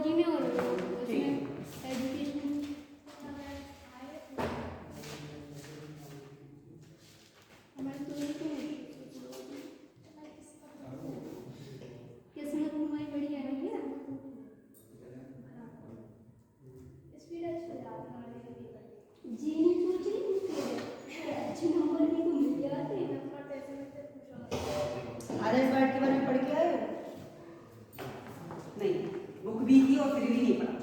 Psychology में और ठीक है। एजुकेशन हमारे तो एक है किस्मत हमारी बढ़िया है भैया जी नहीं सोच रही हूँ कि अच्छे नंबर भी तो मिल जाते हैं आदर्श वार्ड के बारे में पढ़ के आए हो? नहीं, बुक भी थी और फिर भी नहीं पढ़ा।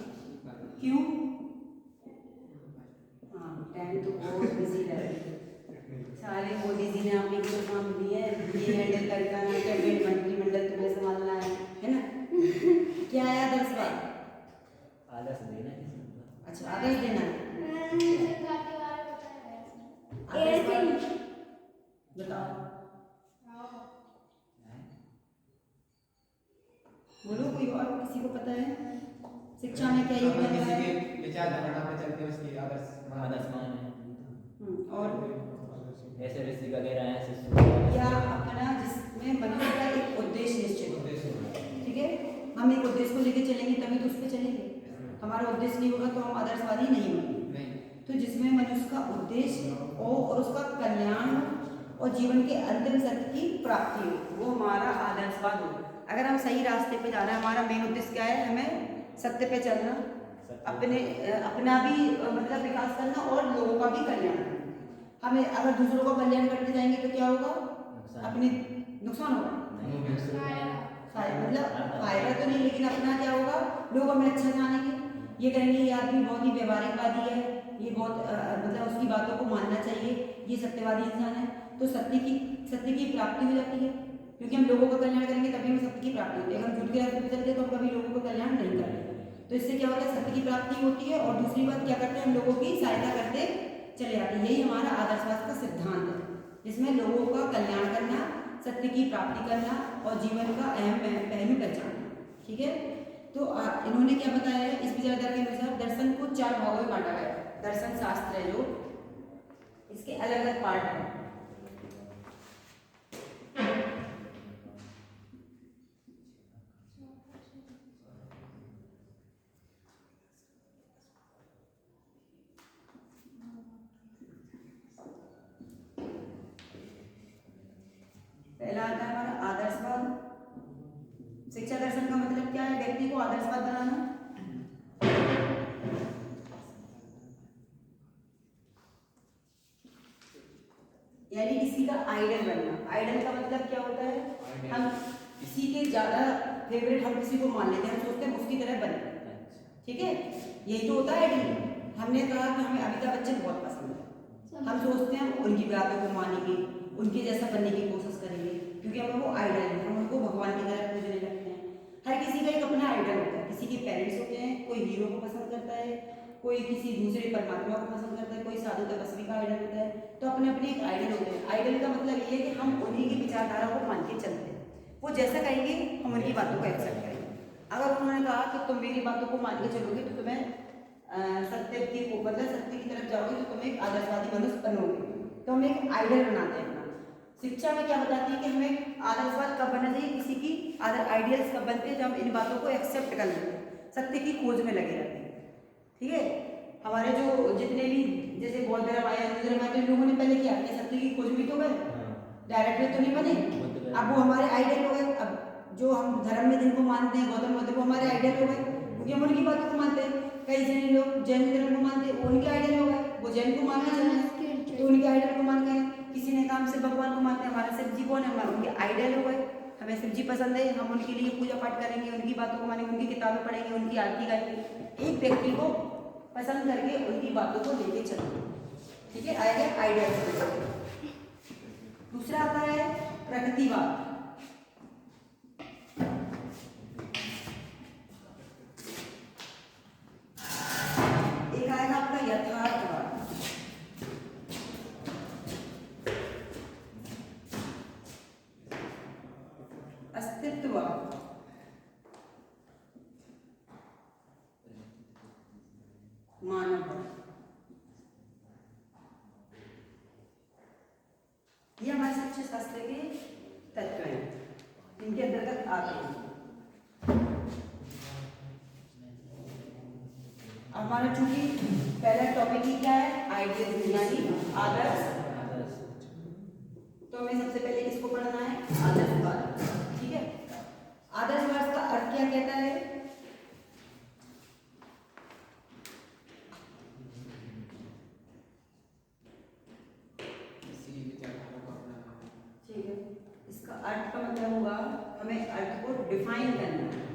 क्यों? हाँ, टाइम तो बहुत बिजी रहे। सारे मोदी जी ने आपने जो काम दिए ये हैंडल करना है, कैबिनेट मंत्रिमंडल तुम्हें संभालना है ना? क्या है आदर्श वार्ड? आदर्श देना है। अच्छा, आदर्श देना है। आदर्श वार्ड बताओ, बोलो कोई और किसी को पता है शिक्षा में क्या योगदान रहा है? विचारधारा पे चलते हैं उसकी आदर्श मान है। और ऐसे ऋषि वगैरह हैं शिष्य क्या अपना जिसमें मनुष्य का एक उद्देश्य निश्चित हो, ठीक है? हम एक उद्देश्य को लेके चलेंगे तभी तो उस पर चलेंगे। हमारा उद्देश्य नहीं होगा तो हम आदर्शवादी नहीं होंगे। तो जिसमें मनुष्य का उद्देश्य हो और उसका कल्याण हो और जीवन के अंतिम सत्य की प्राप्ति हो, वो हमारा आदर्शवाद हो। अगर हम सही रास्ते पे जा रहे हैं, हमारा मेन उद्देश्य क्या है? हमें सत्य पे चलना, अपना भी मतलब विकास करना और लोगों का भी कल्याण करना। हमें अगर दूसरों का कल्याण करते जाएंगे तो क्या होगा? अपने नुकसान होगा, मतलब फायदा तो नहीं, लेकिन अपना क्या होगा? लोग हमें अच्छा जानेंगे, ये कहेंगे ये आदमी बहुत ही व्यवहारिकवादी है, ये बहुत मतलब उसकी बातों को मानना चाहिए, ये सत्यवादी इंसान है। तो सत्य की प्राप्ति हो जाती है, क्योंकि हम लोगों का कल्याण करेंगे तभी हमें सत्य की प्राप्ति होती है। अगर हम झूठ के रास्ते पर चलते हैं तो हम कभी लोगों का कल्याण नहीं करेंगे। तो इससे क्या होता है? सत्य की प्राप्ति होती है। और दूसरी बात क्या करते हैं? हम लोगों की सहायता करते चले जाते हैं। यही हमारा आदर्शवाद का सिद्धांत है, जिसमें लोगों का कल्याण करना, सत्य की प्राप्ति करना और जीवन का अहम पहलू पहचानना, ठीक है? तो इन्होंने क्या बताया है? इस विचारधारा के अनुसार दर्शन को 4 भागों में बांटा गया है। दर्शन शास्त्र है जो, इसके अलग अलग पार्ट हैं। पहला आता है हमारा आदर्शवाद। शिक्षा दर्शन का मतलब क्या है? व्यक्ति को आदर्शवाद बनाना, यानी किसी का आइडल बनना। आइडल का मतलब क्या होता है? हम किसी के ज्यादा फेवरेट हम किसी को मान लेते हैं, हम सोचते हैं उसकी तरह बने, ठीक है? यही तो होता है आइडल। हमने कहा कि हमें अमिताभ बच्चन बहुत पसंद है, हम सोचते हैं उनकी बातों को मानेंगे, उनके जैसा बनने की कोशिश करेंगे, क्योंकि हमें वो आइडल है, हम उनको भगवान की तरह पूजने लगते हैं। हर किसी का एक अपना आइडल होता है। किसी के पेरेंट्स होते हैं, कोई हीरो को पसंद करता है, कोई किसी दूसरे परमात्मा को पसंद करता है, कोई साधु तपस्वी का आइडल होता है। तो अपने अपने एक आइडल होते हैं। आइडल का मतलब ये है कि हम उन्हीं की विचारधारा को मान के चलते हैं, वो जैसा कहेंगे हम उनकी बातों को एक्सेप्ट करेंगे। अगर उन्होंने कहा कि तुम मेरी बातों को मान के चलोगे तो तुम्हें सत्य की तरफ जाओगे, तो तुम एक आदर्शवादी मनुष्य बनोगे। तो हम एक आइडल बनाते हैं अपना। शिक्षा में क्या बताती है कि हमें आदर्शवाद कब बनना चाहिए, किसी की आइडियल्स कब बनते हैं, जब हम इन बातों को एक्सेप्ट कर लेते हैं, सत्य की खोज में लगे रहते हैं, ठीक है? हमारे जो जितने भी जैसे बौद्ध धर्म आया, हिंदू धर्म आया, तो इन लोगों ने पहले क्या किया? सत्य की खोज भी तो गए, डायरेक्टली तो नहीं बने। अब वो हमारे आइडल हो गए। अब जो हम धर्म में जिनको मानते हैं, गौतम बुद्ध को हमारे आइडल हो गए, क्योंकि हम उनकी बातों को मानते हैं। कई जैन लोग जैन धर्म को मानते हैं, वो उनके आइडल हो गए, वो जैन को मानना चाहते हैं तो उनके आइडल को मानते हैं। किसी ने काम से भगवान को मानते हैं, हमारा शिव जी कौन है? हमारे उनके आइडल हो गए। हमें शिव जी पसंद है, हम उनके लिए पूजा पाठ करेंगे, उनकी बातों को मानेंगे, उनकी किताबें पढ़ेंगे, उनकी आरती गाएंगे। एक व्यक्ति को पसंद करके उनकी बातों को लेके चलना, ठीक है? आएगा आइडियल। दूसरा आता है प्रकृतिवाद। एक आएगा आपका यथार्थवाद। अस्तित्ववाद। मानववाद। ये हमारे शिक्षा शास्त्र के तत्व हैं, इनके अंतर्गत आते हैं। हमारा चूंकि पहला टॉपिक ही क्या है, आइडियल यानी आदर्श। तो हमें सबसे पहले किसको पढ़ना है, आदर्शवाद। ठीक है, आदर्शवाद का अर्थ क्या कहता है? किसी विचारधारा को अपनाना। ठीक है, इसका अर्थ का मतलब होगा हमें अर्थ को डिफाइन करना है।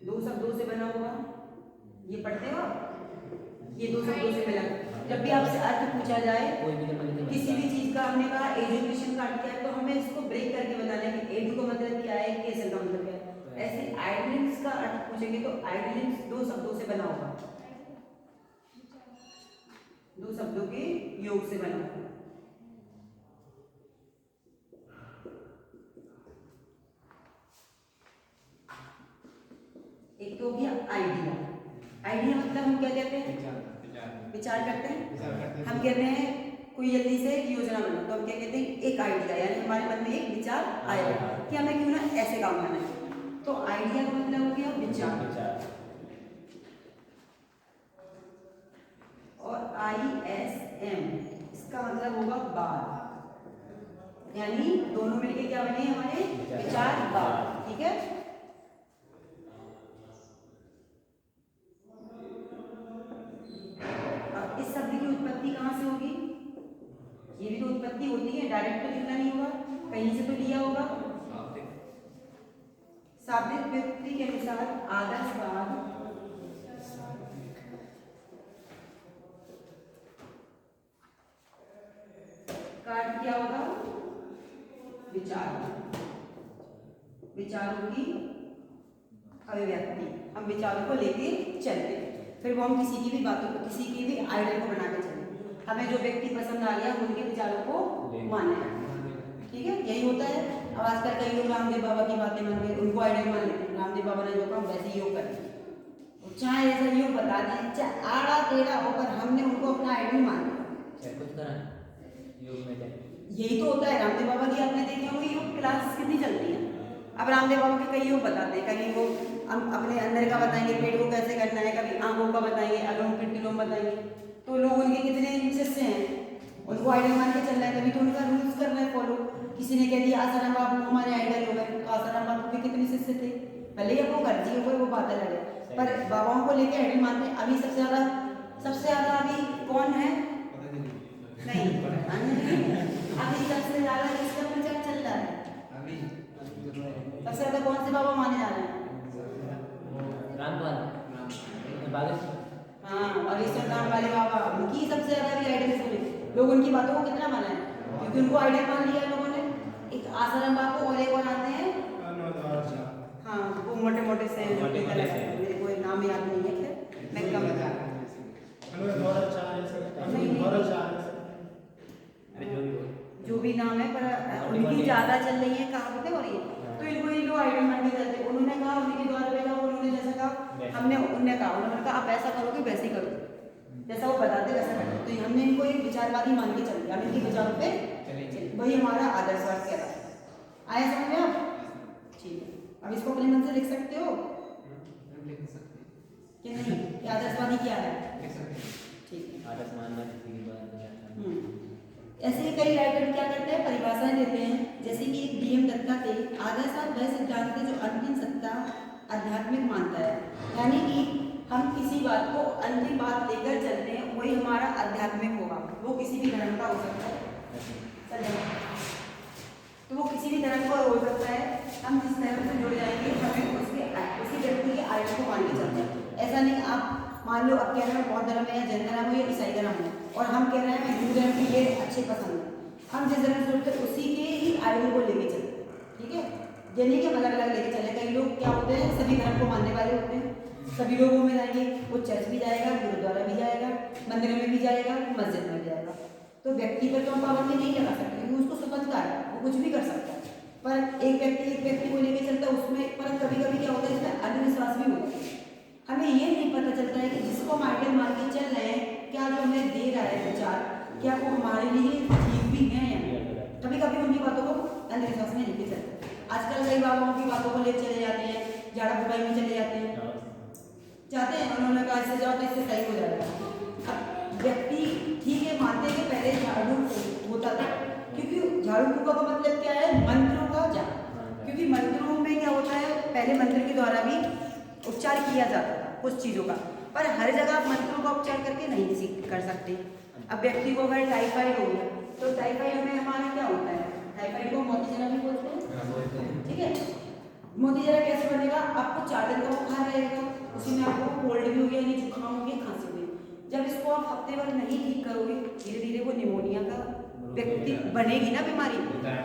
दो शब्दों से बना होगा, ये पढ़ते हो आप? ये दो शब्दों से बना। जब भी आपसे अर्थ पूछा जाए किसी भी चीज का, हमने कहा एजुकेशन का अर्थ क्या है, तो हमें इसको ब्रेक करके बताना है कि एडू का मतलब क्या है, केसन का मतलब क्या है। ऐसे आइडियलिस्ट का अर्थ पूछेंगे तो आइडियलिस्ट दो शब्दों से बना होगा, दो शब्दों के योग से बना होगा। एक तो हो गया आइडिया। आइडिया मतलब हम क्या कहते हैं, विचार करते हैं। हम कहते हैं कोई जल्दी से योजना बना, तो हम क्या कहते हैं, एक आइडिया, यानी हमारे मन में एक विचार आएगा कि हमें क्यों ना ऐसे काम करना है। तो आइडिया का मतलब हो गया विचार। और ISM इसका मतलब होगा बात, यानी दोनों मिलके क्या बने हमारे विचार बात। ठीक है, अब इस शब्द की उत्पत्ति कहाँ से होगी? ये भी तो उत्पत्ति होती है, डायरेक्ट तो लिखना नहीं होगा, कहीं से तो लिया होगा। शाब्दिक व्युत्पत्ति के अनुसार आदर्शवाद का अर्थ क्या होगा? विचार, विचारों की अभिव्यक्ति। हम विचारों को लेके चलते हैं, फिर वो हम किसी की भी बातों को, किसी की भी आइडियल को बना के चले। हमें जो व्यक्ति पसंद आ गया उनके विचारों को माने। ठीक है, यही होता है। अब आजकल कई लोग रामदेव बाबा की बातें मान के उनको आइडियल मान लेते हैं। रामदेव बाबा ने जो कहा वैसे योग कर, चाहे ऐसा योग बता दें, चाहे आड़ा टेढ़ा हो, पर हमने उनको अपना आइडियल मान लिया। यही तो होता है। रामदेव बाबा की आपने देखे होंगे योग क्लास कितनी चलती है। अब रामदेव बाबा के कई योग बताते हैं, कहीं वो अपने अंदर का बताएंगे, पेट को कैसे करना है, कभी आंखों का बताएंगे, अनुलोम विलोम बताएंगे। तो लोग उनके कितने शिष्य हैं, उनको आइडियल मान के चल रहे हैं, तभी तो उनका रूल्स कर रहे हैं फॉलो। किसी ने कह दिया आसाराम बाबू हमारे आइडियल हो गए, तो आसाराम बाबू के कितने शिष्य थे, भले ही वो गर्जी हो गए, वो बात अलग है, पर बाबाओं को लेके आइडियल मानते हैं। अभी सबसे ज्यादा अभी कौन है? नहीं, अभी सबसे ज्यादा किसका प्रचार चल रहा है? सबसे ज्यादा कौन से बाबा माने जा रहे हैं? हाँ, बागेश्वर धाम वाले बाबा, उनकी सबसे ज्यादा भी आइडियल सुने लोग। उनकी बातों को कितना माना है, क्योंकि उनको आइडियल मान लिया लोगों ने। एक आसाराम बाबू और एक और आते हैं, हाँ, वो मोटे मोटे से, मेरे को नाम याद नहीं है, खैर मैं कम बता रहा हूँ। जो भी नाम है, पर उनकी ज्यादा चल रही है कहावतें हो रही है, तो इनको ये लोग आइडियल मान के चलते। उन्होंने कहा, उनके द्वारा पे कहा, उन्होंने जैसा कहा, हमने उन्होंने कहा आप ऐसा करोगे वैसे ही करो, जैसा वो बताते वैसा करो। तो हमने इनको एक विचारवादी मान के चल दिया, हम इनके विचारों पे वही हमारा आदर्शवाद कहता है। आया समझ में आप? ठीक है, अब इसको अपने मन से लिख सकते हो कि नहीं, कि आदर्शवादी क्या है? ठीक है, ऐसे ही कई राइटर क्या करते हैं, परिभाषाएं देते हैं। जैसे कि एक DM दत्ता थे, आदर्शवाद वह सिद्धांत है जो अंतिम सत्ता आध्यात्मिक मानता है, यानी कि हम किसी बात को अंतिम बात लेकर चलते हैं, वही हमारा आध्यात्मिक होगा। वो किसी भी धर्म का हो सकता है, तो वो किसी भी धर्म का हो सकता है। हम जिस धर्म से जुड़ जाएंगे, हमें उसी व्यक्ति के आयु को मान के चलते हैं। ऐसा नहीं आप मान लो अब कह रहे हैं बौद्ध धर्म है, या जैन धर्म है, या ईसाई धर्म है, और हम कह रहे हैं हिंदू धर्म के ये अच्छे पसंद है, हम जिस धर्म से जुड़ते हैं उसी के ही आयु को लेके चलते हैं। ठीक है, ये नहीं कि अलग अलग लेके चले। कई लोग क्या होते हैं, सभी धर्म को मानने वाले होते हैं, सभी लोगों में जाएंगे, वो चर्च भी जाएगा, गुरुद्वारा भी जाएगा, मंदिर में भी जाएगा, मस्जिद में भी जाएगा। तो व्यक्ति पर तो हम पाबंदी नहीं लगा सकते, क्योंकि उसको स्वतंत्रता है, वो कुछ भी कर सकता है। पर एक व्यक्ति को लेके चलता है उसमें, पर कभी कभी क्या होता है, इसमें अंधविश्वास भी होता है। हमें ये नहीं पता चलता है कि जिसको हम आइडियल मान के चल रहे हैं, क्या जो हमें दे रहा है विचार, क्या वो हमारे लिए ठीक भी है या नहीं। कभी कभी उनकी बातों को अंधविश्वास में लेके चलते हैं। आजकल कई बाबाओं की बातों को लेकर चले जाते हैं, झाड़ा फुकाई में चले जाते हैं, चाहते हैं उन्होंने कहा इससे जाओ तो इससे सही हो जाएगा। अब व्यक्ति ठीक है मानते हैं कि पहले झाड़ू होता था, क्योंकि झाड़ू फूका का मतलब क्या है, मंत्रों का जाप। क्योंकि मंत्रों में क्या होता है, पहले मंत्र के द्वारा भी उपचार किया जाता था कुछ चीज़ों का, पर हर जगह आप मंत्रों का उपचार करके नहीं सीख कर सकते। अब व्यक्ति को अगर टाइफाइड हो गया तो टाइफाइड में हमारा क्या होता है, टाइफाइड को मोती जरा भी बोलते हैं, ठीक है। मोती जरा कैसे बनेगा, आपको 4 दिन का बुखार रहेगा, उसी में आपको कोल्ड भी हो गया, यानी जुकाम हो गया, खांसी हो गई। जब इसको आप हफ्ते भर नहीं ठीक करोगे, धीरे धीरे वो निमोनिया का व्यक्ति बनेगी ना बीमारी,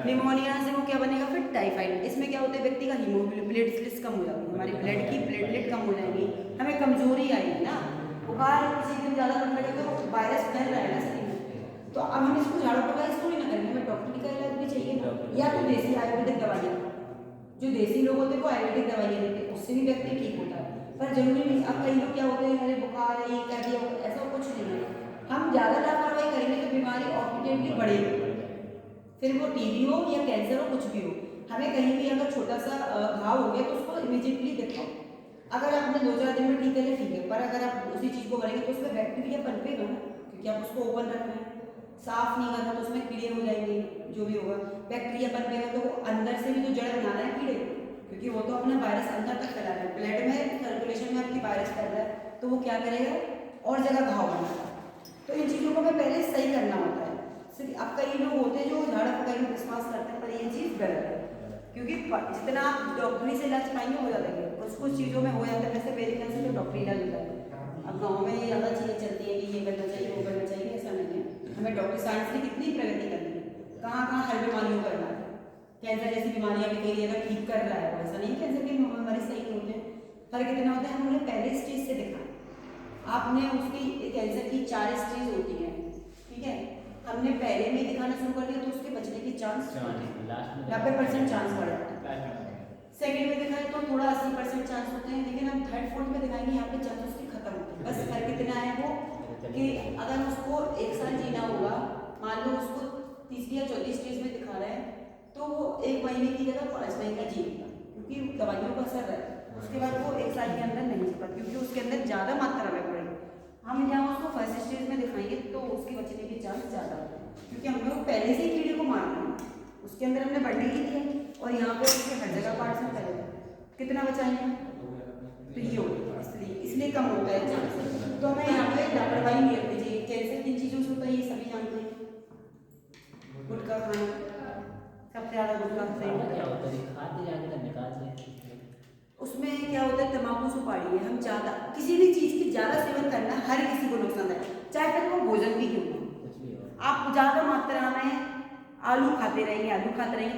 निमोनिया से वो क्या बनेगा फिर टाइफाइड। इसमें क्या होता है, व्यक्ति का हीमोग्लोबिन कम हो जाती है, हमारी ब्लड की प्लेटलेट कम हो जाएगी, हमें कमजोरी आएगी ना। बुखार किसी दिन ज़्यादा बढ़ने लगे तो वायरस फैल रहा है ना शरीर में, तो अब हम इसको झाड़ू फुका इसको नहीं ना करेंगे, हमें डॉक्टर का इलाज भी चाहिए ना, या तो देसी आयुर्वेदिक दवाइयाँ, जो देसी लोग होते हैं वो आयुर्वेदिक दवाइयाँ लेते हैं, उससे भी व्यक्ति ठीक होता है। पर जरूरी नहीं, अब कई लोग क्या होते हैं, अरे बुखार है ये कर दिया, ऐसा कुछ नहीं है। हम ज़्यादा लापरवाही करेंगे तो बीमारी ऑटोमेटिकली बढ़ेगी, फिर वो टीबी हो या कैंसर हो, कुछ भी हो। हमें कहीं भी अगर छोटा सा घाव हो गया तो उसको इमीडिएटली देखो, अगर आपने 2-4 दिन में ठीक है ठीक है, पर अगर आप उसी चीज़ को करेंगे तो उसमें बैक्टीरिया पनपेगा ना, क्योंकि आप उसको ओपन रख रहे हैं, साफ नहीं करना तो उसमें कीड़े हो जाएंगे, जो भी होगा बैक्टीरिया पनपेगा तो वो अंदर से भी तो जड़ बना रहा है कीड़े, क्योंकि वो तो अपना वायरस अंदर तक फैला रहा है, ब्लड में सर्कुलेशन में आपकी वायरस फैल रहा है, तो वो क्या करेगा और जगह घाव बनाएगा। तो इन चीज़ों को हमें पहले सही करना होता है। सिर्फ अब कई लोग होते हैं जो झाड़ा फुकाई में विश्वास करते हैं, पर ये चीज़ गलत है, क्योंकि जितना आप डॉक्टरी से इलाज पाएंगे हो जाता है, कुछ चीज़ों में हो जाता है, वैसे मेरे ख्याल से तो डॉक्टरी इलाज होता है। अब गाँव में ये ज़्यादा चीज़ें चलती है कि ये करना चाहिए वो करना चाहिए, ऐसा नहीं है। हमें डॉक्टर साइंस ने कितनी प्रगति कर दी है, कहाँ कहाँ हर बीमारियों का इलाज, कैंसर जैसी बीमारियाँ भी कई अगर ठीक कर रहा है, ऐसा नहीं कैंसर की मरीज सही नहीं होते हैं, फर्क इतना होता है हम उन्हें पहले स्टेज से दिखा, आपने उसकी कैंसर की 4 स्टेज होती हैं, ठीक है, हमने पहले में दिखाना शुरू कर दिया तो उसके बचने के चांस 90% चांस बढ़ जाता है। सेकेंड में दिखाए तो थोड़ा 80% चांस होते हैं, लेकिन हम थर्ड फोर्थ में दिखाएंगे यहाँ पे चांस उसके खत्म होते हैं। बस फर्क कितना है वो कि अगर उसको 1 साल जीना होगा, मान लो उसको तीसरी या चौथी स्टेज में दिखा रहे हैं तो वो 1 महीने की जगह 5 महीने का जीएगा, क्योंकि दवाइयों का असर है। उसके बाद वो 1 साल के अंदर नहीं जी पाता, क्योंकि उसके अंदर ज़्यादा मात्रा में पड़ेगी। हम यहाँ उसको फर्स्ट स्टेज में दिखाएंगे तो उसके बचने के चांस ज़्यादा होते हैं, क्योंकि हमने वो पहले से ही कीड़े को मारना है, उसके अंदर हमने बढ़ने ही दिया और यहाँ पे उसके हर जगह पार्ट्स में करेगा, कितना बचाएंगे तो ये होगा, इसलिए कम होता है चांस। तो हमें यहाँ पे लापरवाही नहीं रखनी चाहिए। कैंसर किन चीज़ों से होता है ये सभी जानते हैं, गुटखा खाना, सबसे ज़्यादा गुटखा उसमें क्या होता है, तम्बाकू सुपारी है, हम ज़्यादा किसी भी चीज़ की ज़्यादा सेवन करना हर किसी को नुकसान है, चाहे फिर वो भोजन भी क्यों हो। आप ज़्यादा मात्रा में आलू खाते रहेंगे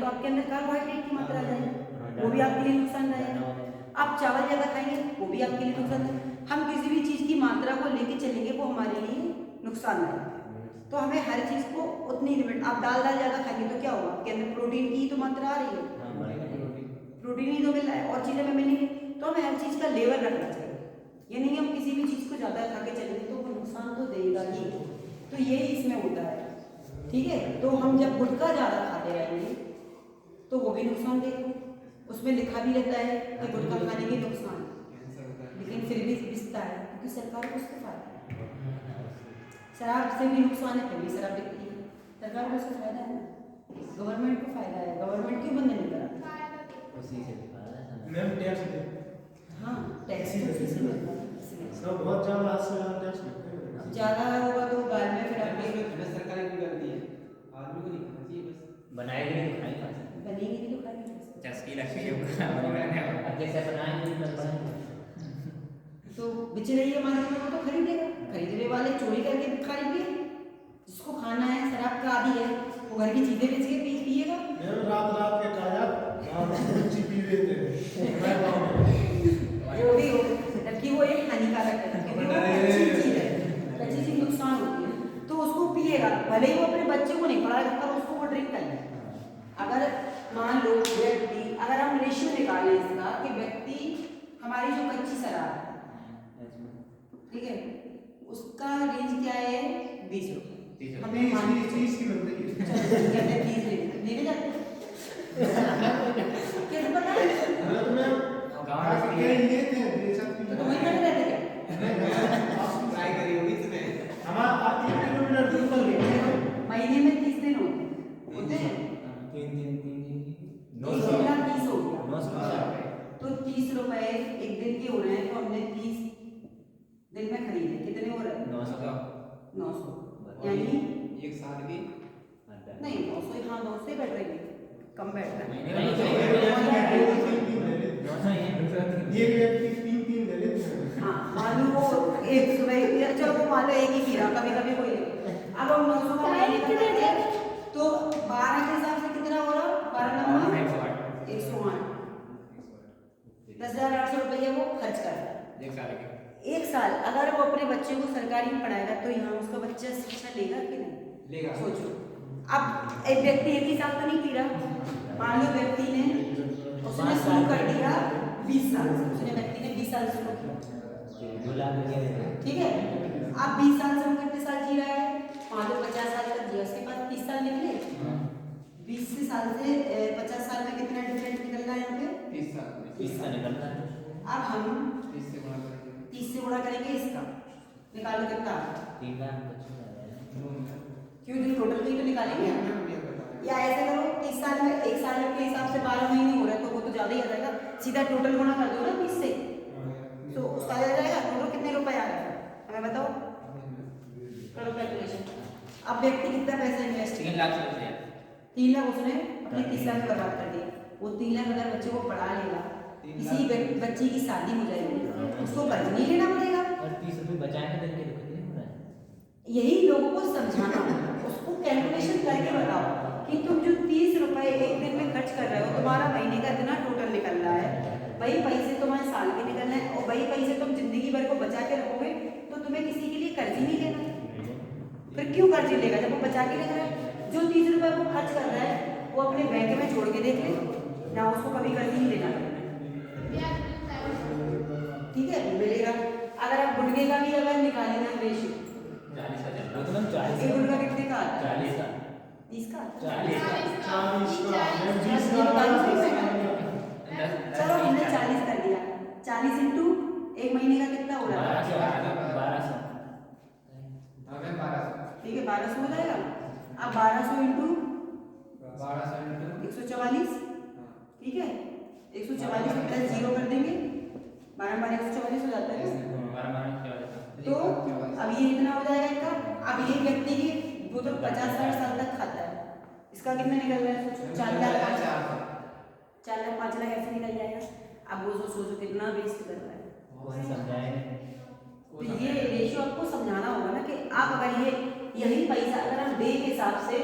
तो आपके अंदर कार्बोहाइड्रेट की मात्रा आ जाएगी, वो भी आपके लिए नुकसान रहेगा। आप चावल ज़्यादा खाएंगे वो भी आपके लिए नुकसान है। हम किसी भी चीज़ की मात्रा को लेके चलेंगे वो हमारे लिए नुकसान है। तो हमें हर चीज़ को उतनी लिमिट, आप दाल ज़्यादा खाएंगे तो क्या होगा, आपके अंदर प्रोटीन की तो मात्रा आ रही है, प्रोटीन ही तो मिल रहा है और चीज़ें हमें मिलेंगी। तो हमें हर चीज़ का लेवल रखना चाहिए, ये नहीं हम किसी भी चीज़ को ज़्यादा खा के चलेंगे तो वो नुकसान तो देगा ही। तो यही इसमें होता है, ठीक है। तो हम जब गुटखा ज़्यादा खाते रहेंगे तो वो भी नुकसान देगा, उसमें लिखा भी रहता है कि गुटखा खाने के नुकसान, लेकिन फिर भी बिकता है क्योंकि सरकार को उसका फायदा है। शराब से भी नुकसान है, फिर भी शराब बिकती है, सरकार को उसका फायदा है ना, गवर्नमेंट को फायदा है। गवर्नमेंट क्यों बंद नहीं करा, उसी से मैम टैक्स दे, हाँ टैक्स उसी से मिलता है, इसलिए सब बहुत ज़्यादा टैक्स लगते हैं। ज़्यादा होगा तो बाद में फिर आपके सरकार की गलती है, आदमी को नहीं खाना चाहिए, बस बनाएगी नहीं तो खाएंगे, बनेगी नहीं तो खाएंगे। चस्की लगती है अब जैसे बनाएंगे तो बनाएंगे। तो बेच रही है मार्केट में तो खरीदेगा, खरीदने वाले चोरी करके खरीदेंगे, जिसको खाना है शराब का आदी है वो घर की चीजें बेच के पिएगा। रात के काया पी लेते जो भी हो, जबकि वो एक हानिकारक है, क्योंकि वो अच्छी चीज है, अच्छी चीज नुकसान होती है तो उसको पिएगा, भले ही वो अपने बच्चे को नहीं पढ़ाएगा पर उसको वो ड्रिंक करेगा। अगर मान लो व्यक्ति, अगर हम रेशियो निकालें इसका कि व्यक्ति हमारी जो कच्ची शराब है, ठीक है, उसका रेंज क्या है 20 रुपये, हमने मान ली 30 की बनती है, लेके जाते हैं आगे ये थे बेशक तो तुम वहीं खड़े रहते क्या? ट्राई करी होगी इसने। हमारा 3 किलोमीटर दूर पर लेके महीने में 30 दिन होते हैं। नौ एक सौ महीना 30 हो गया। 950 तो 30 रुपए एक दिन के हो रहे हैं, तो हमने 30 दिन में खरीदे, कितने हो रहे हैं? 900 900, यानी एक साल की नहीं 900, हाँ 900 ही बैठ रही है, कम बैठ रहा है। नहीं, ये व्यक्ति 3 ले लेते हैं। हाँ मान लो वो एक सुबह, चलो वो मान लो एक ही पी रहा, कभी कभी कोई नहीं। अब हम 900 का महीने का करते हैं, तो 12 के हिसाब से कितना हो रहा? 12 नंबर 108, 10,800 रुपये वो खर्च कर रहा है एक साल की। एक साल। अगर वो अपने बच्चे को सरकारी में पढ़ाएगा तो यहाँ उसका बच्चा शिक्षा लेगा कि नहीं? लेगा। सोचो, अब एक व्यक्ति एक ही साल तो नहीं पी रहा। मान लो व्यक्ति ने उसने शुरू कर दिया 20 साल से, उसने व्यक्ति ने 20 साल से शुरू किया, ठीक है। अब 20 साल से वो कितने साल जी रहा है? मान लो 50 साल तक जिया, उसके पास 30 साल निकले। 20 साल से 50 साल में कितना डिफरेंस निकल रहा है यहाँ पे? 30 साल में। 30 का निकलता है। अब हम 30 से गुणा करेंगे। 30 से गुणा करेंगे, इसका निकालो कितना? 3 लाख बच्चे आ जाएगा। क्यों, जो टोटल ही तो निकालेंगे हम। या ऐसे करो 30 साल में, एक साल के हिसाब से 12 महीने हो रहे हैं, तो वो तो ज़्यादा ही आ जाएगा। सीधा टोटल गुणा कर दो ना 20 से, तो उसका आ जाएगा। टोटल कितने रुपए आ रहे हैं हमें बताओ, करो कैलकुलेशन। अब व्यक्ति कितना पैसा इन्वेस्ट किया? 3 लाख से रुपया। 3 लाख उसने अपने 30 साल में बर्बाद कर दिया। वो 3 लाख अगर बच्चे को पढ़ा लेगा, किसी बच्ची की शादी हो जाएगी, उसको कर्ज नहीं लेना पड़ेगा। और 30 रुपये बचाएंगे दिन के तो कितने हो रहा है? यही लोगों को समझाना होगा, उसको कैलकुलेशन करके बताओ कि तुम जो 30 रुपए एक दिन में खर्च कर रहे हो, तुम्हारा महीने का इतना टोटल निकल रहा है, वही पैसे तुम्हारे साल के निकलना है, और वही पैसे तुम जिंदगी भर को बचा के रखोगे, तो तुम्हें किसी के लिए कर्ज ही नहीं लेना। फिर क्यों कर्ज लेगा जब वो बचा के रख रहा है? जो 30 रुपए वो खर्च कर रहा है, वो अपने बैंक में छोड़ के देख ले ना, उसको कभी कर्ज नहीं लेना, ठीक है, मिलेगा। अगर आप गुटके का भी अगर निकालेना रेशियो, 40 का चल रहा है। तो 40 एक गुटका कितने का आता है? 40 का 30 का। 40 का 40 का चलो हमने 40 कर दिया, 40 इंटू एक महीने का कितना हो रहा है? 1200 हमें 1200। ठीक है, 1200 हो जाएगा। अब 1200 इंटू 1200 इंटू 144, ठीक है, 144 में प्लस 0 कर देंगे, 12 144 हो जाता है। तो अब ये इतना हो जाएगा इनका। अब ये व्यक्ति की वो तो 50-60 साल तक खाता है, इसका कितना निकल रहा है? सोचो 4 लाख 5 लाख ऐसे निकल जाएगा। अब वो सोचो कितना वेस्ट कर रहा है। वही समझाएंगे। तो ये रेशियो आपको समझाना होगा ना कि आप अगर यही पैसा अगर हम डे के हिसाब से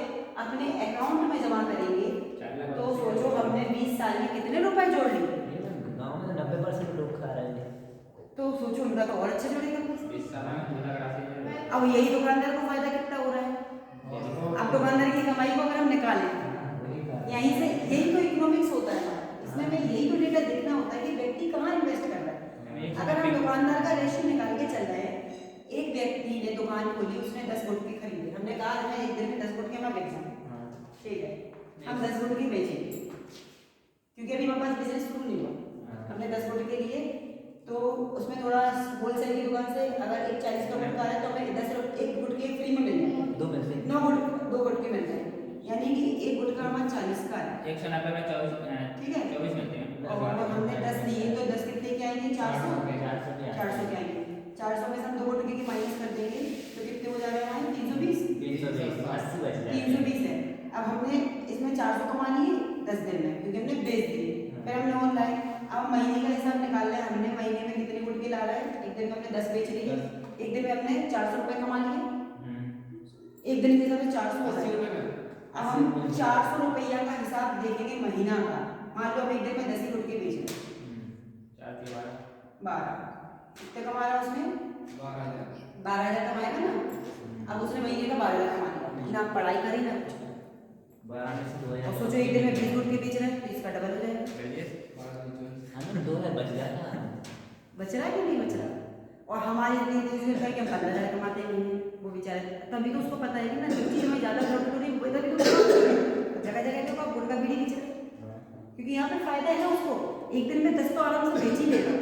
अपने अकाउंट में जमा करेंगे, तो सोचो हमने 20 साल में कितने रुपए जोड़ लिए। गांव में 90% लोग खा रहे हैं। तो सोचो उनका तो और अच्छा जोड़ेगा। 20 साल में 2 लाख राशि। अब यही दुकानदार को फायदा कितना हो रहा है? अब दुकानदार की कमाई को अगर हम निकालें यहीं से, यही तो इकोनॉमिक्स होता है, इसमें हमें यही तो डेटा देखना होता है कि व्यक्ति कहाँ इन्वेस्ट कर रहा है। अगर हम दुकानदार का रेशियो निकाल के चल रहे हैं, एक व्यक्ति ने दुकान खोली, उसने 10 गुटके खरीदे, हमने कहा मैं एक दिन में 10 गुटके मैं बेच जाऊँ, ठीक है, हम 10 गुटके बेचेंगे क्योंकि अभी हमारे पास बिजनेस शुरू नहीं हुआ। हमने 10 गुटके लिए, तो उसमें थोड़ा होलसेल की दुकान से अगर एक 40 का गुटका आ रहा है तो हमें 10 एक गुटके फ्री में मिल जाएंगे, 2 गुटके मिल जाएंगे, यानी कि एक गुटका हमारा 40 का है, 190 में 24, ठीक है। 24 मिलते हैं। और हमने 10 लिए तो 10 कितने के आएंगे? 400 के आएंगे। 400 में से हम 2 गुटके की माइनस कर देंगे तो कितने हो जाएगा हमारे? 320 है। अब हमने इसमें 400 कमा लिए 10 दिन में क्योंकि हमने बेच दिए, फिर हमने ऑनलाइन। अब महीने का हिसाब निकाल रहे हैं, हमने महीने में कितने गुटके ला रहे हैं? एक दिन में हमने 10 बेच लिए, एक दिन में हमने 400 रुपए कमा लिए, एक दिन के हिसाब से 400 हो जाएगा। अब हम 400 रुपया का हिसाब देखेंगे महीना का। मान लो हम एक दिन में 10 ही गुटके बेच रहे हैं, 12 कितने कमा रहा है उसमें? 12,000 कमाएगा ना। अब उसने महीने का 12,000 कमा लिया, ना पढ़ाई करी ना कुछ। और सोचो एक दिन में 20 गुटके बेच रहे हैं तो इसका डबल हो जाएगा। 2,000 बच जाएगा। बच रहा है कि नहीं बच रहा? और हमारे इतनी है कि हम 15,000 कमाते नहीं हैं, वो बेचारे तभी तो उसको पता है कि ना जो चीज़ हमें ज़्यादा प्रॉफिट हो रही है तभी तो जगह जगह तो गुटका बीड़ी बेच रहे हैं, क्योंकि यहाँ पे फायदा है ना उसको। एक दिन में 10 तो आराम से बेच ही लेगा।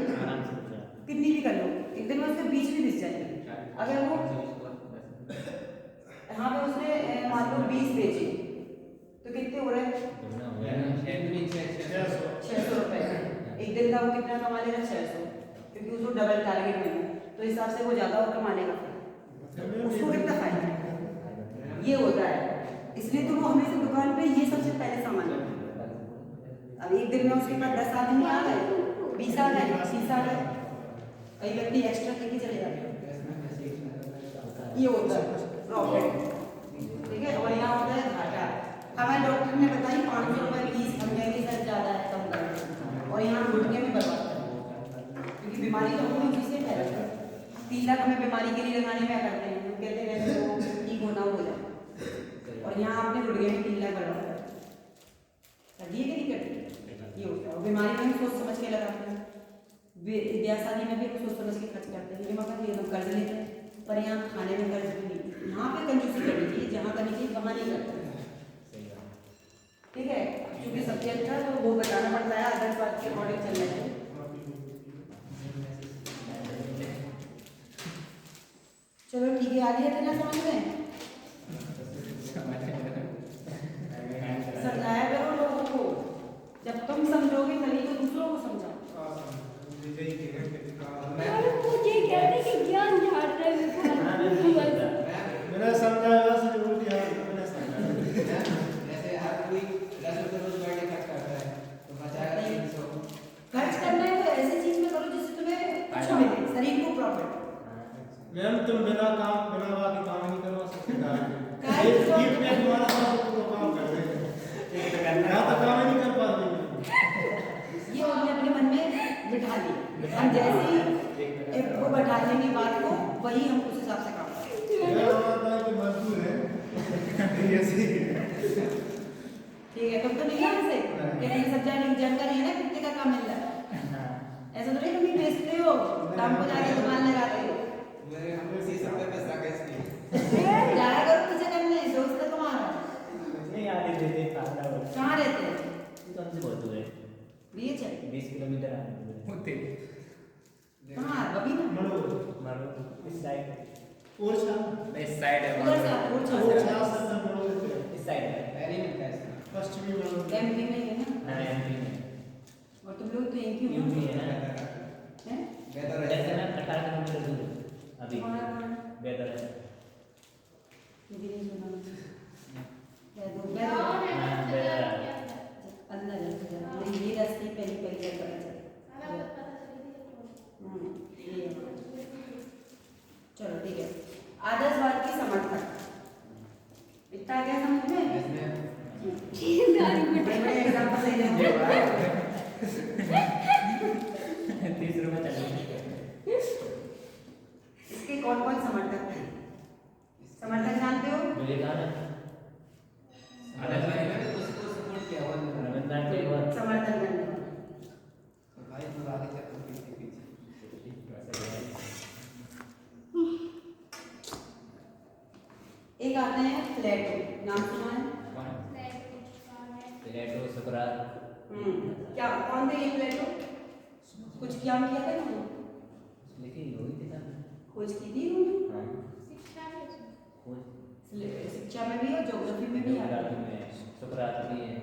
अगर वो यहाँ पे उसने मान लो 20 बेचे तो कितने हो रहे हैं? 600 रुपए। एक दिन का वो कितना कमा लेगा? 600, क्योंकि उसको डबल टारगेट मिला, तो इस हिसाब से वो ज्यादा और कमा लेगा, उसको कितना फायदा है? ये होता है। इसलिए तो वो हमेशा दुकान पे ये सबसे पहले सामान लेता है। अब एक दिन में उसके पास 10 आदमी आ गए, 20 आ गए, 30 आ गए, कई व्यक्ति एक्स्ट्रा लेके चले जाते हैं। ये होता है प्रॉफिट, ठीक है। और यहाँ होता है घाटा। हमारे डॉक्टर ने बताई 500 रुपए फीस, हम कहेंगे सर ज्यादा है, कम करें, और यहाँ घुटने में बर्बाद है, क्योंकि बीमारी तो हम लोग से फैलती है। 3 लाख हमें बीमारी के लिए लगाने में करते हैं, हम कहते हैं वो ठीक होना हो जाए, और यहाँ आपने घुटने में 3 लाख बर्बाद कर दिए कि नहीं करते? ये होता है। और बीमारी में हम सोच समझ के लगाते हैं, ब्याह शादी में भी सोच समझ के खर्च करते हैं, ये मगर ये लोग कर्ज लेते हैं, पर यहाँ खाने में कर्ज नहीं, यहाँ पे कंजूसी करनी चाहिए, जहाँ करनी चाहिए वहाँ नहीं करते, ठीक है। क्योंकि सब्जेक्ट है तो वो बताना पड़ता है, अदर्स बात के अकॉर्डिंग चलना चाहिए। चलो ठीक है, आ गया तेरा समझ में? समझाया करो लोगों को, जब तुम समझोगे तभी तो दूसरों को समझाओ। अरे वो ये कहते हैं कि ज्ञान झाड़ रहे हैं मैंने समझाया वैसे जो उल्टी हाथ मैंने समझाया। जैसे हर कोई 10 रुपए रोज बर्थडे खर्च करता है, तो बचाएगा 300। खर्च करना है तो ऐसी चीज में करो जिससे तुम्हें अच्छा मिले, शरीर को प्रॉफिट। मैम तुम बिना बाकी काम नहीं करो सकते काय ये तो- ये मैं तुम्हारा काम कर रहे हैं यहाँ तो काम ही नहीं कर पा रही। ये उन्होंने अपने मन में बिठा लिया, हम जैसे ही वो बैठा लेंगे बात को, वही हम उस हिसाब से काम करेंगे। मेरा मानना है कि मजबूर है ये ऐसे ही है। ठीक है, तुम तो नहीं है ऐसे कि तुम्हें सब जानकारी है ना कितने का काम मिल रहा है, ऐसा तो नहीं तुम ही बेचते हो, काम को जाके दुकान लगाते हो, मेरे हम 30 रुपए पैसा कैसे जाया करो पीछे करने, दोस्त है तुम्हारा। नहीं आगे देते फायदा हो। कहाँ रहते हैं? तो हमसे बहुत दूर है, बीच है 20 किलोमीटर आने में। होते कहाँ? बबी ना मरो मारो इस साइड, और छा इस साइड है उधर से वो वो चल छा सब मरो इस साइड है। पहले मिलता है इसका। पश्चिमी मरो एमपी में ही है ना, हाँ एमपी में, और तुम लोग तो एक ही हो यूपी है ना। हैं? बेहतर जैसे है ना 18 किलोमीटर दूर है अभी तुम्हारा कहाँ? बेहतर है। मुझे नहीं सुना। हाँ बेहतर है। अंदर नहीं, ये रास्ते पहली पहली बार पता चला। ये है। चलो ठीक है, आदर्शवाद की समर्थक, इतना आ गया समझ में? इसमें बड़े बड़े एग्जाम्पल ले लेंगे। 30 रुपए चलेंगे। इसके कौन कौन समर्थक थे? समर्थक जानते हो? विवेकानंद, उसको सपोर्ट किया हुआ है। रविन्द्रनाथ टैगोर, समर्थन करने वाले। तो भाई पूरा आगे चल पीछे पीछे एक आते हैं प्लेटो, नाम सुना है? प्लेटो, सुकरात। क्या कौन थे ये प्लेटो? कुछ क्या किया था ना, लेकिन वही थी ना। खोज की थी उन्होंने, हाँ खोज शिक्षा में भी और ज्योग्राफी में भी आता है। में सुकरात भी है।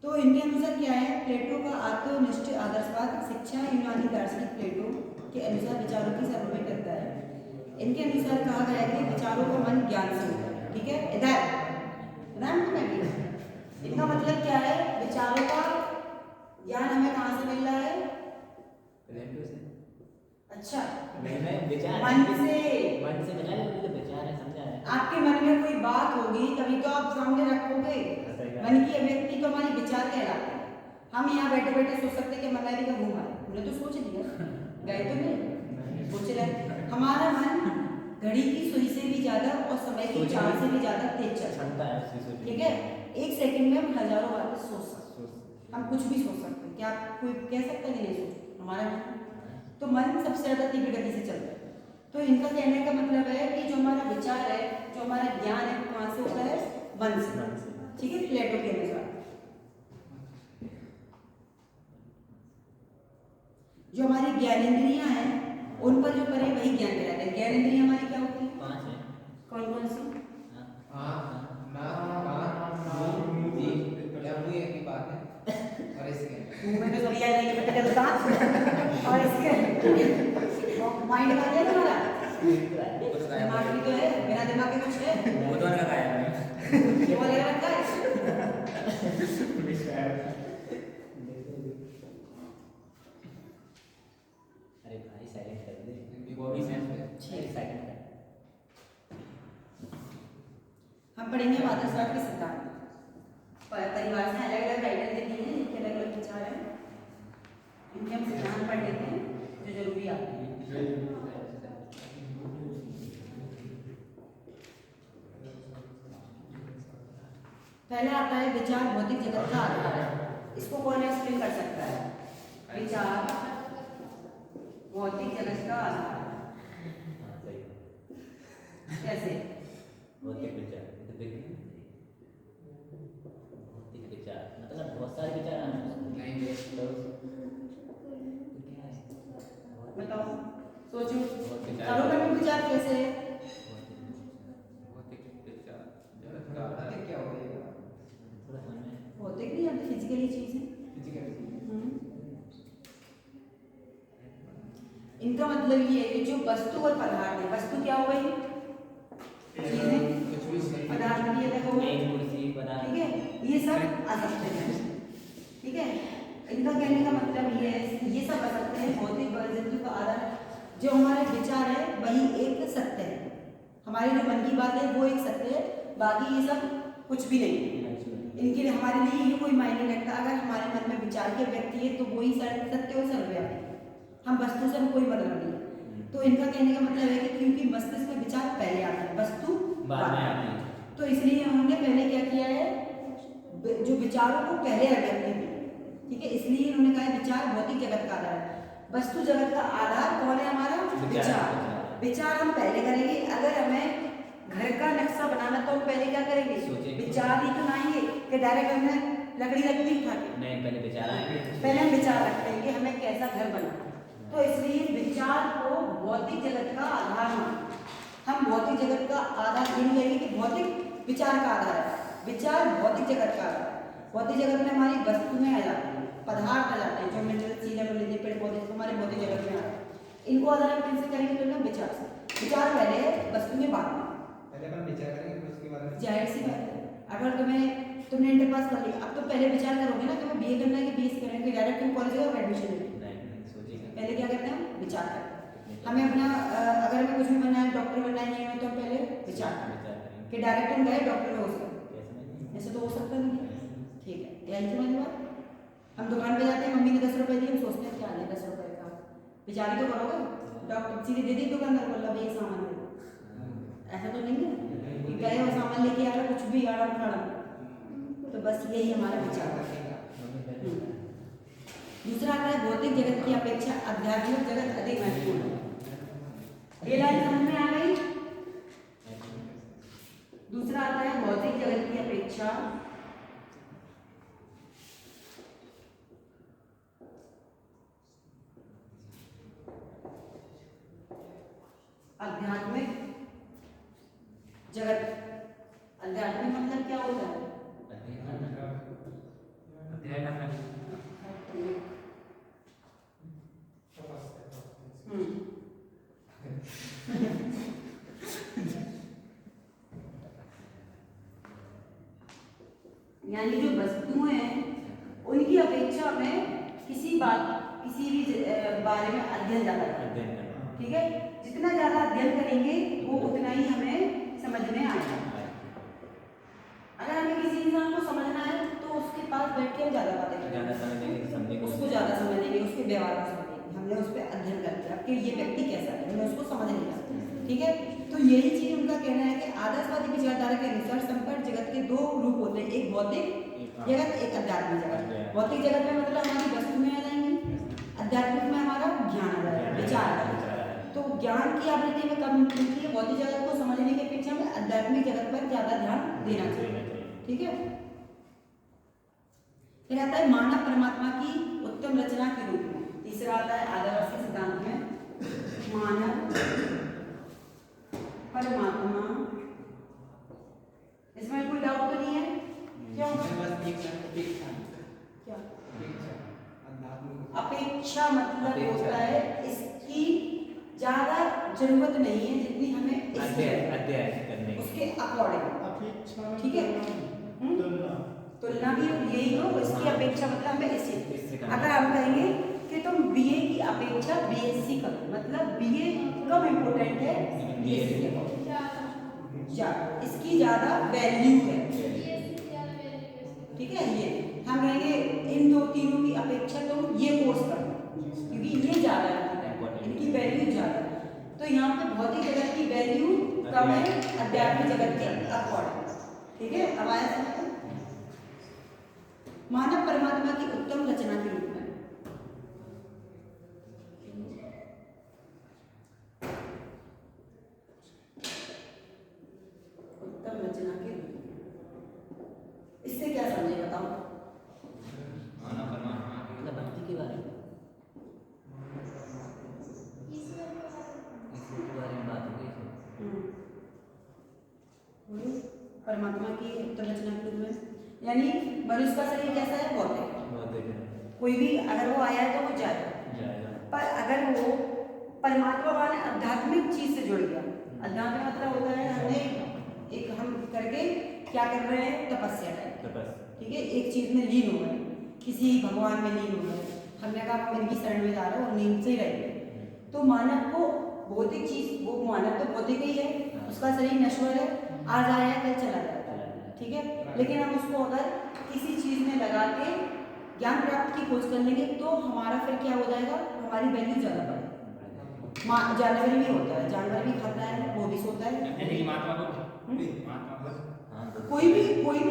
तो इनके अनुसार क्या है? प्लेटो का आत्मनिष्ठ आदर्शवाद शिक्षा यूनानी दार्शनिक प्लेटो के अनुसार विचारों की सर्वोपरि करता है। इनके अनुसार कहा गया है कि विचारों का मन ज्ञान से होता है, ठीक है। इधर इनका मतलब क्या है? विचारों का ज्ञान हमें कहाँ से मिल रहा है? प्लेटो से। अच्छा, मैं विचार मन से मिला है, मुझे विचार है, समझा है। आपके मन में कोई बात होगी तभी तो आप सामने रखोगे। मन की अभिव्यक्ति तो हमारी विचार कहलाते हैं। हम यहाँ बैठे बैठे सोच सकते हैं कि अमेरिका घूमा है, हमने तो सोच लिया, गए तो नहीं, सोच रहे। हमारा मन घड़ी की सुई से भी ज्यादा और समय की चाल से भी ज्यादा तेज चलता क्षमता है उसकी है, सोचने ठीक है। एक सेकंड में हम हजारों बातें सोच सकते हैं, हम कुछ भी सोच सकते हैं। क्या कोई कह सकता है कि नहीं सोच? हमारा मन, तो मन सबसे ज्यादा तीव्र गति से चलता है। तो इनका कहने का मतलब है कि जो हमारा विचार है, जो हमारा ज्ञान है, वो कहाँ से होता है? मन से, ठीक है, प्लेटो के अनुसार। जो हमारी ज्ञानेंद्रियां हैं उन पर जो परे वही ज्ञान कहलाते हैं। ज्ञान इंद्रिय हमारी क्या होती है? 5 है। कौन कौन सी? आँख, नाक, कान, मुंह, जीभ, या मुंह एक ही बात है और इसके मुंह में तो सभी आ जाएंगे बेटा, चलता और इसके माइंड का है तुम्हारा, दिमाग भी तो है, बिना दिमाग के कुछ है? वो तो लगा है ये वाला रखा है। अरे भाई साइलेंट कर दे। इनकी बॉडी सेंस है। 6 सेकंड का। हम पढ़ेंगे वादस्वाद के सिद्धांत। परिवार से अलग अलग आइडिया देती हैं, इनके अलग अलग विचार हैं, इनके हम सिद्धांत पढ़ लेते हैं जो जरूरी आते हैं। पहला आता है विचार भौतिक जगत का आधार। इसको कौन एक्सप्लेन कर सकता है? विचार भौतिक जगत का आधार हाँ सही। कैसे? भौतिक विचार तो देखिए, भौतिक विचार मतलब बहुत सारे विचार आने हैं। नहीं बे। तो क्या है? बताओ, सोचो, बहुत विचार। सर्वप्रथम विचार कैसे है? भौतिक विचार जगत का पता आधार। क्या हो जाएगा? थोड़ा समझ में भौतिक नहीं, हम फिजिकली चीज है। फिजिकल। इनका मतलब ये है कि जो वस्तु और पदार्थ है, वस्तु क्या हो गई? चीजें, कुछ भी सही। पदार्थ भी अलग हो गए, एक कुर्सी बना। ठीक है, ये सब आ सकते हैं, ठीक है। इनका कहने का मतलब ये है, ये सब आ सकते हैं भौतिक वस्तु का आधार। जो हमारे विचार है वही एक सत्य है, हमारी जो मन की बात है वो एक सत्य है, बाकी ये सब कुछ भी नहीं है। इनके हमारे लिए ये कोई मायने नहीं रखता। अगर हमारे मन में विचार के व्यक्ति है तो वही सत्य और सर्वव्यापी है, हम वस्तु से कोई मतलब नहीं है। तो इनका कहने का मतलब है कि क्योंकि मस्तिष्क में विचार पहले आता है, वस्तु बाद में आती है। तो इसलिए उन्होंने पहले क्या किया है, जो विचारों को पहले रखा है, ठीक है। इसलिए उन्होंने कहा है विचार भौतिक जगत का आधार है। वस्तु जगत का आधार कौन है? हमारा विचार। विचार हम पहले करेंगे। अगर हमें घर का नक्शा बनाना तो हम पहले क्या करेंगे? सोचेंगे। विचार ही तो बनाएंगे कि डायरेक्ट हमने लकड़ी रख दी उठा के? नहीं, पहले विचार आएंगे। पहले हम विचार रखते हैं कि हमें कैसा घर बनाना है। तो इसलिए विचार को भौतिक जगत का आधार मानते हैं। हम भौतिक जगत का आधार ये नहीं कहेंगे कि भौतिक विचार का आधार है, विचार भौतिक जगत का आधार है। भौतिक जगत में हमारी वस्तुएं आ जाती हैं, पदार्थ आ जाते हैं, जो मिनरल चीजें मिलती पेड़ पौधे हमारे भौतिक जगत में आते हैं। इनको आधार हम किनसे करेंगे? तो ना विचार से। विचार पहले है, वस्तुएं बाद में। पहले अपन विचार करेंगे फिर उसके बाद जाहिर सी बात है, अगर तुमने इंटर पास कर लिया, अब तो पहले विचार करोगे ना कि मैं बीए करना है कि बीएससी करना है, कि डायरेक्ट तुम कॉलेज में एडमिशन ले। नहीं सोचिएगा। पहले क्या करते हैं? हम विचार करते हैं। हमें अपना अगर हमें कुछ भी बनना है, डॉक्टर बनना है, नहीं है तो हम पहले विचार करते हैं कि डायरेक्ट हम गए डॉक्टर हो सकते, ऐसे तो हो सकता नहीं है, ठीक है। यही समझ बात। हम दुकान पे जाते हैं, मम्मी ने 10 रुपए दिए, हम सोचते हैं क्या ले 10 रुपए का, विचार ही तो करोगे। डॉक्टर सीधे दे दी दुकानदार को, ला ये सामान दे, ऐसा तो नहीं है कि गए और सामान लेके आ रहा कुछ भी आड़म खड़म। तो बस यही हमारा विचार है। दूसरा आता है भौतिक जगत की अपेक्षा आध्यात्मिक जगत अधिक महत्वपूर्ण है। ये लाइन समझ में आ गई? दूसरा आता है भौतिक जगत की अपेक्षा आध्यात्मिक जगत। आध्यात्मिक मतलब क्या होता है? यानी जो वस्तुएं हैं उनकी अपेक्षा में किसी भी बारे में अध्ययन ज्यादा करें, ठीक है। जितना ज्यादा अध्ययन करेंगे वो उतना ही हमें समझ में आएगा। अगर हमें किसी इंसान को समझना है तो उसके पास बैठ के हम ज्यादा बातें करेंगे, उसको ज्यादा समझेंगे, उसके व्यवहार को समझेंगे, हमने उस पर अध्ययन कर लिया कि ये व्यक्ति कैसा है, हमें उसको समझ लिया, ठीक है। तो यही चीज उनका कहना है कि आदर्शवादी विचारधारा के अनुसार संपर्क जगत के दो रूप होते हैं, एक भौतिक जगत, एक आध्यात्मिक जगत। भौतिक जगत में मतलब हमारी वस्तुएं आ जाएंगी, आध्यात्मिक में हमारा ज्ञान आ जाएगा, विचार आ जाएगा। तो ज्ञान की आवृत्ति में कम मिलती है, भौतिक जगत को समझने की अपेक्षा में आध्यात्मिक जगत पर ज्यादा ध्यान देना चाहिए, ठीक है। फिर आता है मानव परमात्मा की उत्तम रचना के रूप में। तीसरा आता है आदर्श सिद्धांत में मानव परमात्मा, इसमें कोई डाउट तो नहीं है? क्यों? बस एक अपेक्षा क्या अध्यात्म अपेक्षा मतलब अपेक्षा। होता है इसकी ज्यादा जरूरत नहीं है जितनी हमें इसकी अध्ययन करने की। उसके अकॉर्डिंग, अपेक्षा ठीक है? तुलना तुलना भी यही हो, इसकी अपेक्षा मतलब हमें इससे इससे। करना। अगर हम कहेंगे कि तुम बीए की अपेक्षा बीएससी करो, मतलब बीए कम इम्पोर्टेंट है बीएससी के अकॉर्डिंग, इसकी ज्यादा वैल्यू है, ठीक है? ये हम कहेंगे इन दो तीनों की अपेक्षा तुम ये कोर्स करो क्योंकि ये ज्यादा है, इनकी वैल्यू ज्यादा है। तो यहाँ पे भौतिक जगत की वैल्यू कम है अध्यात्मिक जगत के अकॉर्डिंग, ठीक है? अब आया समझ? मानव परमात्मा की उत्तम रचना के रूप में उत्तम रचना के रूप में इससे क्या समझे बताओ? मानव परमात्मा मतलब भक्ति के बारे में, ईश्वर के बारे में बात हो गई इसमें। बोलो, परमात्मा की उत्तम रचना के रूप में यानी मनुष्य का शरीर कैसा है? भौतिक। बहुत देर कोई भी अगर वो आया है तो वो जाएगा, जाएगा। पर अगर वो परमात्मा वाले आध्यात्मिक चीज से जुड़ गया, अध्यात्म मतलब होता है हमने एक हम करके क्या कर रहे हैं? तपस्या कर, तो बस ठीक है? एक चीज में लीन हो गए, किसी भगवान में लीन हो गए, हमने कहा हम इनकी शरण में जा रहे हैं और नींद से ही रहेंगे। तो मानव को भौतिक चीज, वो मानव तो भौतिक ही है, उसका शरीर नश्वर है, आज आया है कल चला जाता है, ठीक है? लेकिन हम उसको अगर किसी चीज में लगा के ज्ञान प्राप्त की खोज कर लेंगे तो हमारा फिर क्या हो जाएगा? हमारी वैल्यू ज्यादा बढ़ेगी। जानवर भी होता है, जानवर भी खाता है, वो भी सोता है। हाँ तो कोई भी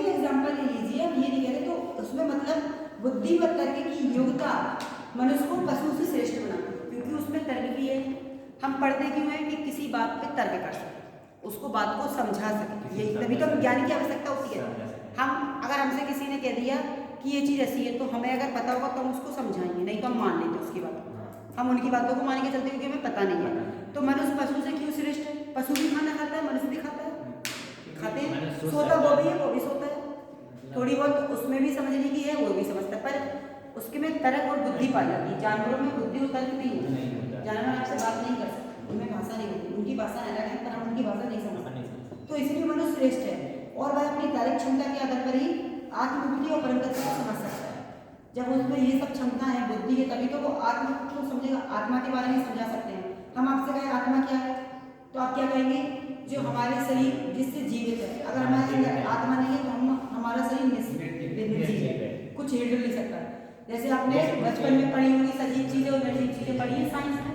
एग्जांपल ले लीजिए, हम ये नहीं कह रहे, तो उसमें मतलब बुद्धि व तर्क की योग्यता मनुष्य को पशु से श्रेष्ठ बनाती है क्योंकि उसमें तर्क भी है। हम पढ़ते क्यों हैं? कि किसी बात पे तर्क कर सके, उसको बात को समझा सके, यही तभी तो ज्ञान की आवश्यकता होती है। हम अगर हमसे किसी ने कह दिया कि ये चीज़ ऐसी है तो हमें अगर पता होगा तो हम उसको समझाएंगे, नहीं तो हम मान लेते उसकी बात को। हम उनकी बातों को मान के चलते क्योंकि हमें पता नहीं है। तो मनुष्य पशु से क्यों श्रेष्ठ है? पशु भी खाना खाता है, मनुष्य भी खाता है, खाते हैं, सोता वो भी है, वो भी सोता है, थोड़ी बहुत उसमें भी समझने की है, वो भी समझता है, पर उसके में तर्क और बुद्धि पाई जाती है। जानवरों में बुद्धि और तर्क नहीं होता, जानवर आपसे बात नहीं कर सकते, उनमें भाषा नहीं होती, उनकी भाषा अलग है पर हम उनकी भाषा नहीं समझ सकते। तो इसलिए मनुष्य श्रेष्ठ है और वह अपनी तार्किक क्षमता के आधार पर ही आत्मबुद्धि और परम तत्व को समझ सकता है। जब उसमें ये सब क्षमता है, बुद्धि है, तभी तो वो आत्मा को समझेगा, आत्मा के बारे में समझा सकते हैं। हम आपसे कहें आत्मा क्या है तो आप क्या कहेंगे? जो हमारे शरीर जिससे जीवित है। अगर हमारे अंदर आत्मा नहीं है तो हम हमारा शरीर निर्जीव है, कुछ हिल डुल नहीं सकता। जैसे आपने बचपन में पढ़ी होगी सजीव चीजें और निर्जीव चीजें पढ़ी है साइंस में,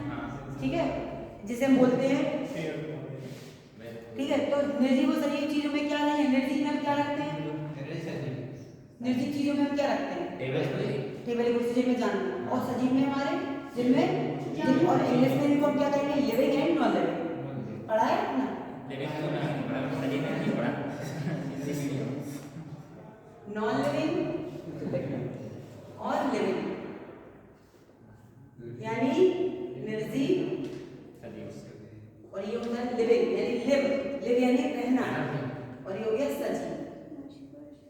ठीक है, जिसे हम बोलते हैं, ठीक है। तो निर्जीव और सजीव चीजों में क्या है? निर्जीव में हम क्या रखते हैं? निर्जीव चीजों में हम क्या रखते हैं? टेबल कुर्सी जिनमें जानते हैं, और सजीव में हमारे जिनमें और इंग्लिश में इनको हम क्या कहेंगे? Living and non living. पढ़ा है ना? नॉन लिविंग और लिविंग, यानी निर्जीव और ये होता है लिविंग, यानी लिव यानी रहना, और ये हो गया सजीव।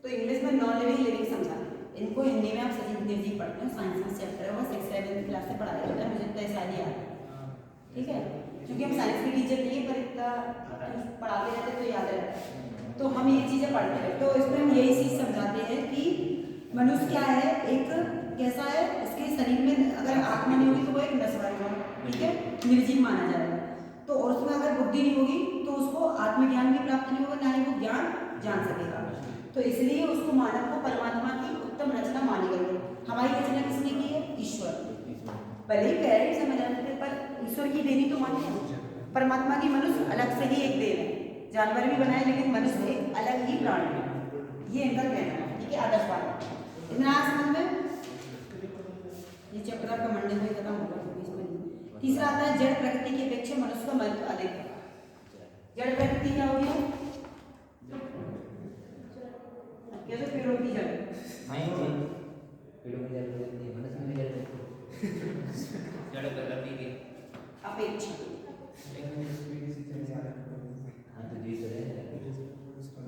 तो इंग्लिश में नॉन लिविंग लिविंग समझाते हैं इनको, हिंदी में आप सजीव निर्जीव पढ़ते हो, साइंस में चैप्टर है वो 6-7 क्लास से पढ़ाया जाता है, मुझे तो ऐसा नहीं आता, ठीक है, क्योंकि हम साइंस के टीचर नहीं है पर इतना पढ़ाते रहते तो याद रहता है, तो हम ये चीज़ें पढ़ते हैं। तो इसमें हम यही चीज़ समझाते हैं कि मनुष्य क्या है, एक कैसा है, उसके शरीर में अगर आत्मा नहीं होगी तो वो एक नश्वर है, ठीक है, निर्जीव माना जाएगा। तो और उसमें अगर बुद्धि नहीं होगी तो उसको आत्मज्ञान भी प्राप्त नहीं होगा, ना ही वो ज्ञान जान सकेगा। तो इसलिए उसको मानव को परमात्मा की उत्तम रचना मानी गई है। हमारी रचना किसने की है? ईश्वर। भले ही पेरेंट्स हमें जानते थे पर ईश्वर की देनी तो मानते हैं। परमात्मा की मनुष्य अलग से ही एक देन है, जानवर भी बनाए लेकिन मनुष्य एक अलग ही प्राणी है, ये इनका कहना है, ठीक है, आदर्शवाद। इतना समझ में ये चैप्टर आपका मंडे में खत्म होगा। तीसरा आता है जड़ प्रकृति की अपेक्षा मनुष्य का महत्व अधिक है। जड़ प्रकृति क्या होगी? कैसे पेड़ों की जड़? पेड़ों की जड़ होती है, मनुष्य में जड़ प्रकृति की। अपेक्षा हाँ तो जी तो है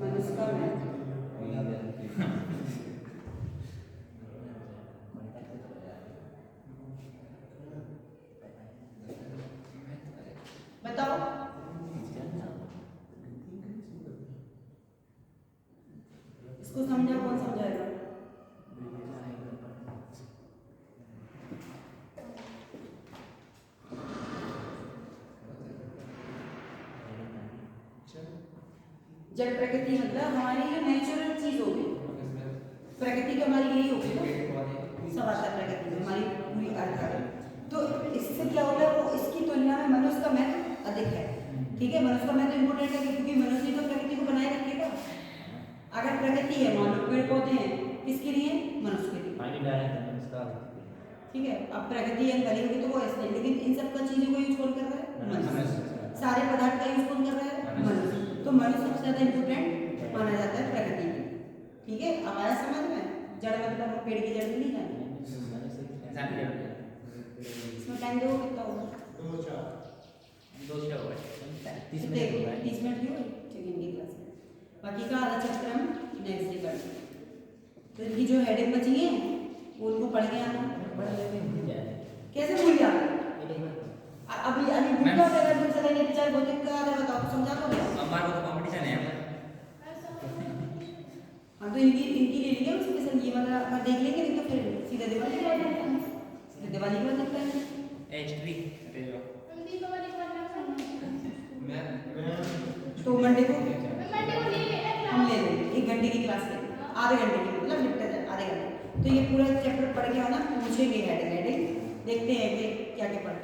मनुष्य का मैं बताओ इसको समझा कौन समझाएगा जब प्रकृति मतलब हमारी जो नेचुरल चीज होगी प्रकृति की हमारी यही होगी ना सब आता है प्रकृति में हमारी पूरी अर्थ है तो इससे क्या होगा वो इसकी तुलना में मनुष्य का महत्व अधिक है ठीक है मनुष्य का महत्व इम्पोर्टेंट है क्योंकि मनुष्य तो प्रकृति को बनाए रखेगा अगर प्रकृति है मान लो पेड़ पौधे हैं किसके लिए मनुष्य के लिए पानी डालें तो उसका ठीक है अब प्रकृति यंग बनेगी तो वो ऐसे लेकिन इन सब का चीजों को यूज कौन कर रहा है मनुष्य सारे पदार्थ का यूज कौन कर रहा है मनुष्य तो मनुष्य सबसे ज्यादा इम्पोर्टेंट माना जाता है प्रकृति में ठीक है अब आया समझ में जड़ मतलब हम पेड़ की जड़ में नहीं जाएंगे इसमें टाइम दो कितना होगा 30 कितने मिनट 30 मिनट भी हो ठीक है इनकी क्लास में बाकी का आधा चैप्टर हम नेक्स्ट डे करेंगे तो इनकी जो हेडिंग बची है वो उनको पढ़ के आना पढ़ लेते हैं भूल जाए कैसे भूल जाते अभी अभी भूल जाओ अगर दूसरे ने विचार बोलते का आधा बताओ समझा दो हमारा तो कंपटीशन है हाँ तो इनकी इनकी ले लेंगे उसके संग ये वाला अपन देख लेंगे नहीं तो फिर सीधा दिवाली के बाद देखते हैं सीधा दिवाली के बाद देखते हैं एचडी मैं तो मंडे को हम ले लेंगे 1 घंटे की क्लास ले आधे घंटे की मतलब निपटा जाए आधे घंटे तो ये पूरा चैप्टर पढ़ के आना पूछेंगे हेडिंग हेडिंग देखते हैं कि क्या क्या पढ़